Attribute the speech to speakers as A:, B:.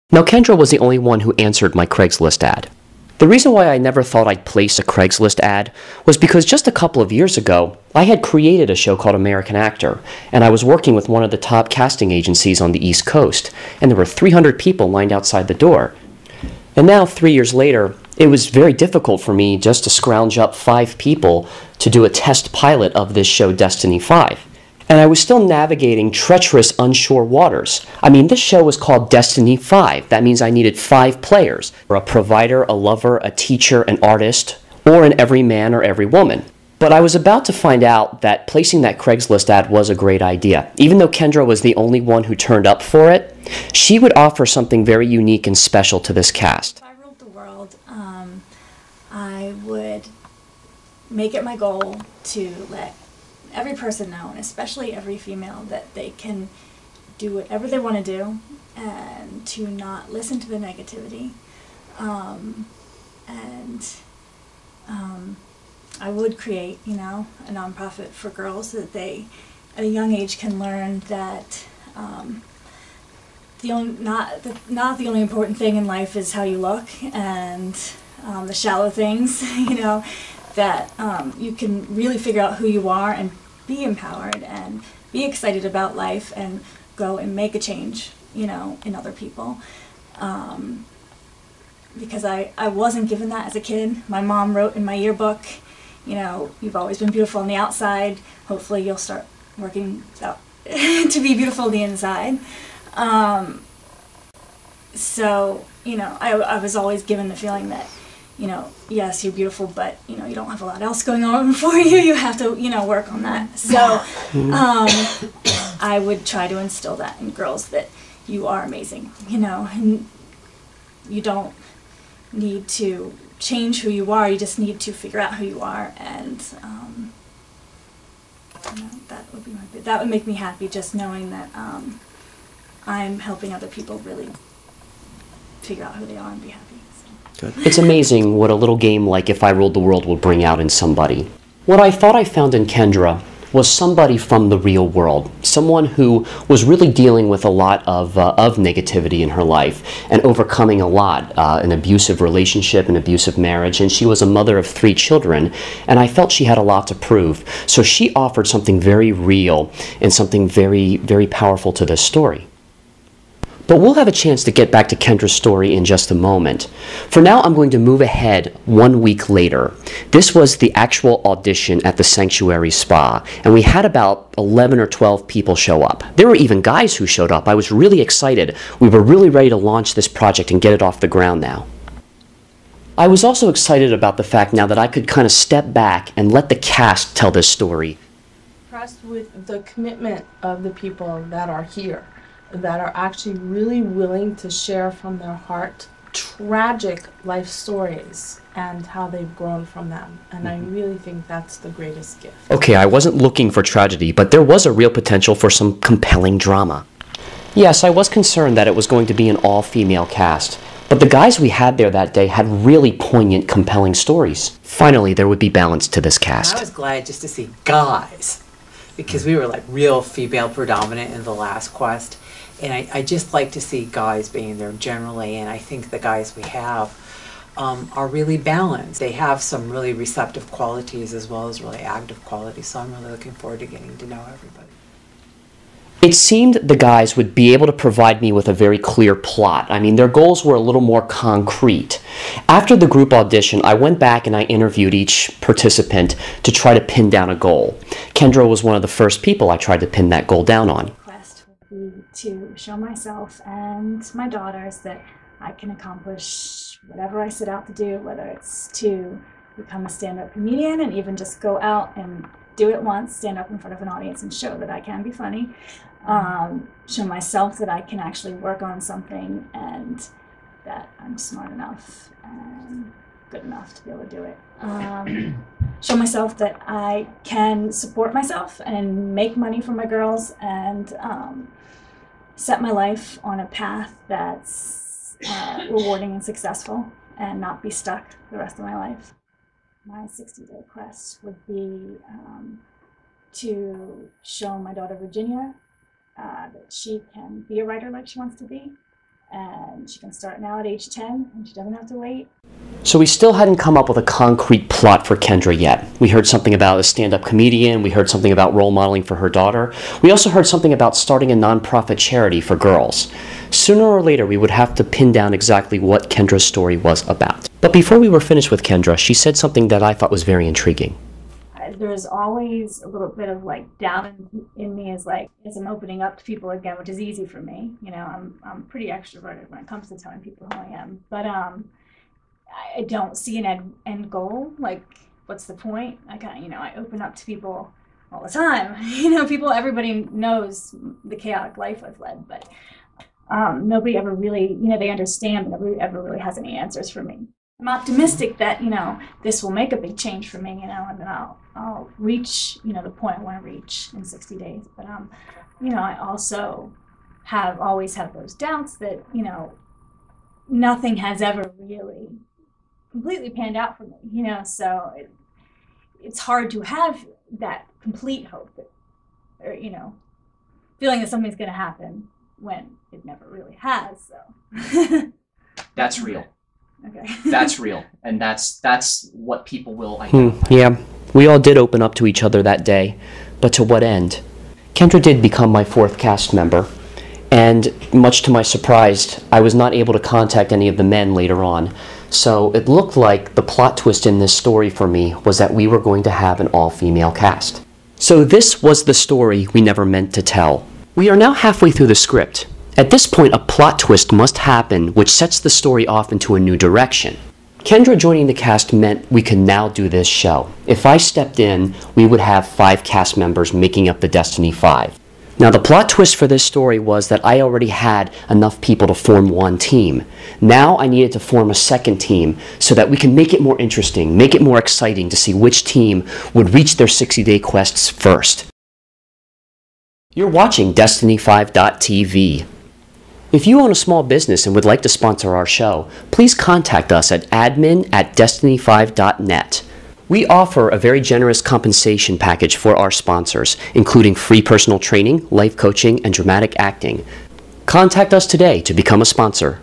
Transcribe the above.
A: Now, Kendra was the only one who answered my Craigslist ad. The reason why I never thought I'd place a Craigslist ad was because just a couple of years ago, I had created a show called American Actor, and I was working with one of the top casting agencies on the East Coast, and there were 300 people lined outside the door. And now, 3 years later, it was very difficult for me just to scrounge up 5 people to do a test pilot of this show, Destiny 5. And I was still navigating treacherous, unsure waters. I mean, this show was called Destiny 5. That means I needed 5 players, a provider, a lover, a teacher, an artist, or an every man or every woman. But I was about to find out that placing that Craigslist ad was a great idea. Even though Kendra was the only one who turned up for it, she would offer something very unique and special to this cast.
B: If I ruled the world, I would make it my goal to let every person know, and especially every female, that they can do whatever they want to do and to not listen to the negativity. I would create, a nonprofit for girls so that they, at a young age, can learn that not the only important thing in life is how you look and the shallow things, that you can really figure out who you are and be empowered and be excited about life and go and make a change, in other people. Because I wasn't given that as a kid. My mom wrote in my yearbook, you've always been beautiful on the outside. Hopefully you'll start working out to be beautiful on the inside. So, I was always given the feeling that, yes, you're beautiful, but, you don't have a lot else going on for you. You have to, work on that. So, I would try to instill that in girls, that you are amazing, and you don't need to change who you are. You just need to figure out who you are, and, that would make me happy, just knowing that I'm helping other people really figure out who they are and be happy.
A: Good. It's amazing what a little game like If I Ruled the World will bring out in somebody. What I thought I found in Kendra was somebody from the real world, someone who was really dealing with a lot of negativity in her life and overcoming a lot, an abusive relationship, an abusive marriage, and she was a mother of 3 children, and I felt she had a lot to prove. So she offered something very real and something very, very powerful to this story. But we'll have a chance to get back to Kendra's story in just a moment. For now, I'm going to move ahead 1 week later. This was the actual audition at the Sanctuary Spa, and we had about 11 or 12 people show up. There were even guys who showed up. I was really excited. We were really ready to launch this project and get it off the ground now. I was also excited about the fact now that I could kind of step back and let the cast tell this story.
C: Impressed with the commitment of the people that are here, that are actually really willing to share from their heart tragic life stories and how they've grown from them. And I really think that's the greatest gift.
A: Okay, I wasn't looking for tragedy, but there was a real potential for some compelling drama. Yes, I was concerned that it was going to be an all-female cast, but the guys we had there that day had really poignant, compelling stories. Finally, there would be balance to this cast.
D: I was glad just to see guys, because we were like real female predominant in the last quest. And I just like to see guys being there generally, and I think the guys we have are really balanced. They have some really receptive qualities as well as really active qualities, so I'm really looking forward to getting to know everybody.
A: It seemed the guys would be able to provide me with a very clear plot. I mean, their goals were a little more concrete. After the group audition, I went back and I interviewed each participant to try to pin down a goal. Kendra was one of the first people I tried to pin that goal down on.
B: To show myself and my daughters that I can accomplish whatever I set out to do, whether it's to become a stand-up comedian and even just go out and do it once, stand up in front of an audience and show that I can be funny, show myself that I can actually work on something and that I'm smart enough and good enough to be able to do it. Show myself that I can support myself and make money for my girls and set my life on a path that's rewarding and successful and not be stuck the rest of my life. My 60-day quest would be to show my daughter Virginia that she can be a writer like she wants to be, and she can start now at age 10, and she doesn't have to wait.
A: So we still hadn't come up with a concrete plot for Kendra yet. We heard something about a stand-up comedian, we heard something about role modeling for her daughter, we also heard something about starting a nonprofit charity for girls. Sooner or later we would have to pin down exactly what Kendra's story was about. But before we were finished with Kendra, she said something that I thought was very intriguing.
B: There's always a little bit of like doubt in me as I'm opening up to people again, which is easy for me. You know, I'm pretty extroverted when it comes to telling people who I am. But I don't see an end goal. Like, what's the point? I open up to people all the time. Everybody knows the chaotic life I've led, but nobody ever really, they understand, but nobody ever really has any answers for me. I'm optimistic that, this will make a big change for me, and then I'll reach, the point I want to reach in 60 days. But, I also always have those doubts that, nothing has ever really completely panned out for me, so it's hard to have that complete hope that, or, feeling that something's going to happen when it never really has, so.
A: That's real.
B: Okay.
A: That's real, and that's what people will identify. Yeah, we all did open up to each other that day, but to what end? Kendra did become my 4th cast member, and much to my surprise, I was not able to contact any of the men later on. So it looked like the plot twist in this story for me was that we were going to have an all-female cast. So this was the story we never meant to tell. We are now halfway through the script. At this point, a plot twist must happen which sets the story off into a new direction. Kendra joining the cast meant we could now do this show. If I stepped in, we would have 5 cast members making up the Destiny 5. Now the plot twist for this story was that I already had enough people to form one team. Now I needed to form a second team so that we can make it more interesting, make it more exciting to see which team would reach their 60-day quests first. You're watching Destiny5.tv. If you own a small business and would like to sponsor our show, please contact us at admin@destiny5.net. We offer a very generous compensation package for our sponsors, including free personal training, life coaching, and dramatic acting. Contact us today to become a sponsor.